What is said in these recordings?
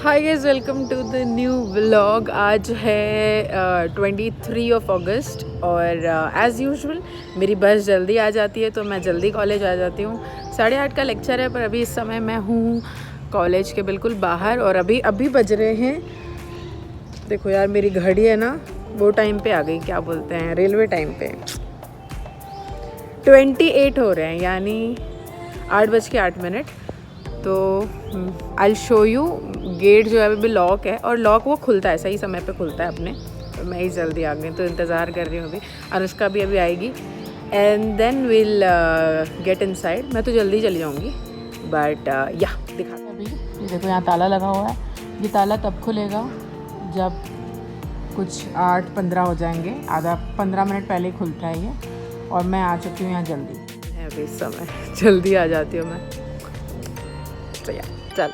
Hi guys, welcome to the new vlog. आज है 23 of अगस्त और एज़ यूजुअल मेरी बस जल्दी आ जाती है तो मैं जल्दी कॉलेज आ जाती हूँ। 8:30 का लेक्चर है पर अभी इस समय मैं हूँ कॉलेज के बिल्कुल बाहर और अभी बज रहे हैं, देखो यार मेरी घड़ी है ना वो टाइम पे आ गई, क्या बोलते हैं रेलवे टाइम पे 28 हो रहे हैं, यानी 8:08। तो आई शो यू गेट जो है अभी लॉक है और लॉक वो खुलता है, सही समय पे खुलता है अपने, तो मैं ही जल्दी आ गई तो इंतज़ार कर रही हूँ अभी। अनुष्का भी अभी आएगी and then will get inside. मैं तो जल्दी चली जाऊँगी बट या दिखा अभी ये देखो यहाँ ताला लगा हुआ है। ये ताला तब खुलेगा जब कुछ 8:15 हो जाएंगे, आधा 15 मिनट पहले ही खुलता है ये, और मैं आ चुकी हूँ यहाँ जल्दी है अभी इस समय जल्दी आ जाती हूँ मैं। तो या चल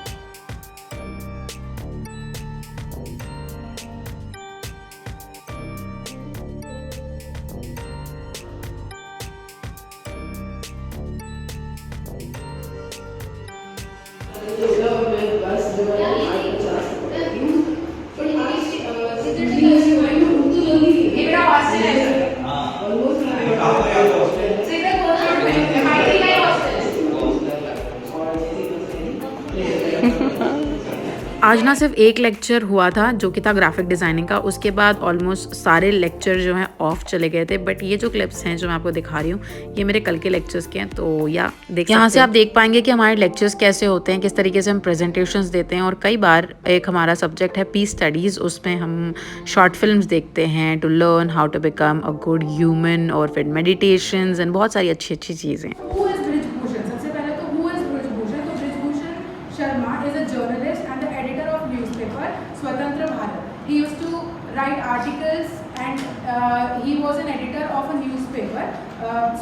आज ना सिर्फ एक लेक्चर हुआ था जो कि था ग्राफिक डिज़ाइनिंग का, उसके बाद ऑलमोस्ट सारे लेक्चर जो हैं ऑफ चले गए थे। बट ये जो क्लिप्स हैं जो मैं आपको दिखा रही हूँ ये मेरे कल के लेक्चर्स के हैं, तो या देख यहाँ से आप देख पाएंगे कि हमारे लेक्चर्स कैसे होते हैं, किस तरीके से हम प्रेजेंटेशंस देते हैं। और कई बार एक हमारा सब्जेक्ट है पीस स्टडीज़, उसमें हम शॉर्ट फिल्म्स देखते हैं to learn how to become a good human, और फिर मेडिटेशंस एंड बहुत सारी अच्छी अच्छी चीज़ें। Swatantra Bharat. He used to write articles and he was an editor of a newspaper,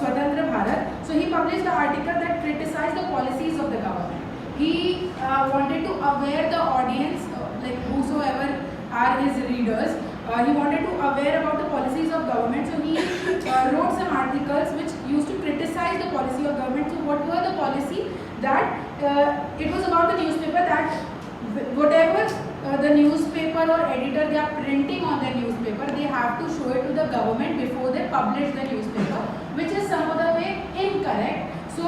Swatantra Bharat. So he published the article that criticized the policies of the government. He wanted to aware the audience, like whosoever are his readers, he wanted to aware about the policies of government. So he wrote some articles which used to criticize the policy of government. So what were the policy? That it was about the newspaper, that whatever the newspaper or editor they are printing on their newspaper, they have to show it to the government before they publish the newspaper, which is some other way incorrect. So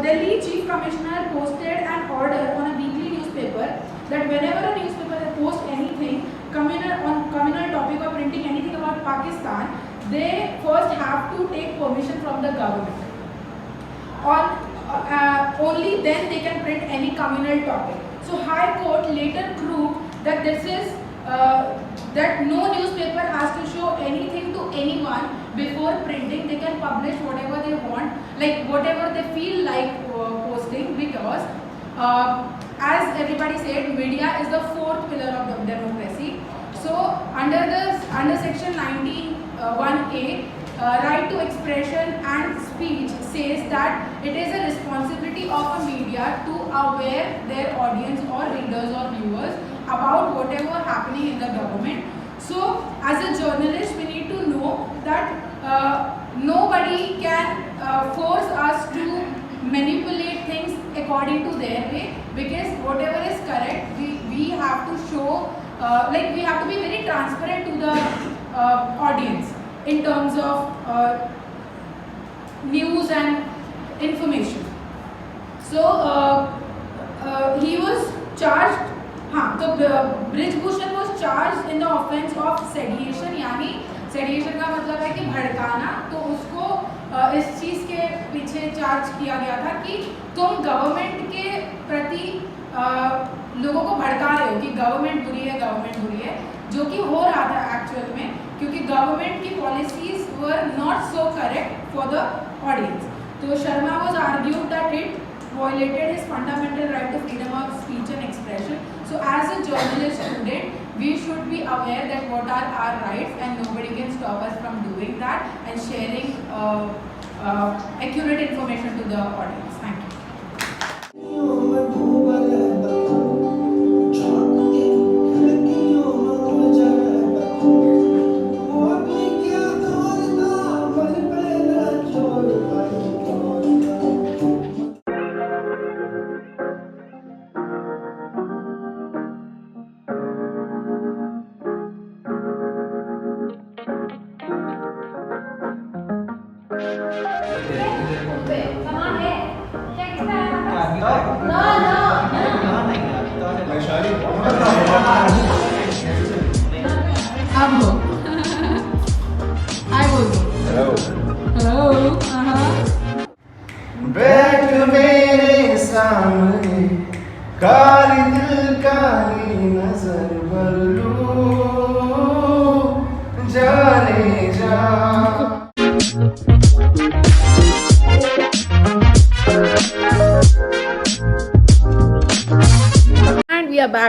Delhi Chief Commissioner posted an order on a weekly newspaper that whenever a newspaper posts anything communal topic or printing anything about Pakistan, they first have to take permission from the government. Only then they can print any communal topic. So High Court later proved that this is that no newspaper has to show anything to anyone before printing. They can publish whatever they want, like whatever they feel like posting, because as everybody said, media is the fourth pillar of the democracy. So under section 19(1)(a), right to expression and speech says that it is a responsibility of a media to aware their audience or readers or viewers about whatever happening in the government. So as a journalist we need to know that nobody can force us to manipulate things according to their way, because whatever is correct we have to show, like we have to be very transparent to the audience in terms of news and information. So he was charged, तो Brijbhushan was charged in the offense of sedition, यानी sedition का मतलब है कि भड़काना। तो उसको इस चीज़ के पीछे चार्ज किया गया था कि तुम गवर्नमेंट के प्रति लोगों को भड़का रहे हो कि गवर्नमेंट बुरी है, जो कि हो रहा था एक्चुअल में, क्योंकि गवर्नमेंट की policies were not so correct for the audience. तो Sharma was argued that it violated his fundamental right to freedom of speech and expression. So as a journalist student, we should be aware that what are our rights, and nobody can stop us from doing that and sharing accurate information to the audience. Thank you.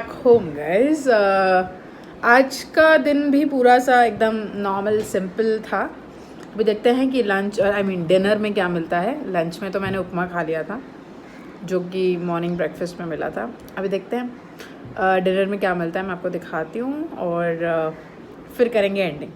Back home guys. आज का दिन भी पूरा सा एकदम normal simple था। अभी देखते हैं कि लंच और डिनर में क्या मिलता है। लंच में तो मैंने उपमा खा लिया था जो कि मॉर्निंग ब्रेकफास्ट में मिला था। अभी देखते हैं डिनर में क्या मिलता है, मैं आपको दिखाती हूँ और फिर करेंगे एंडिंग।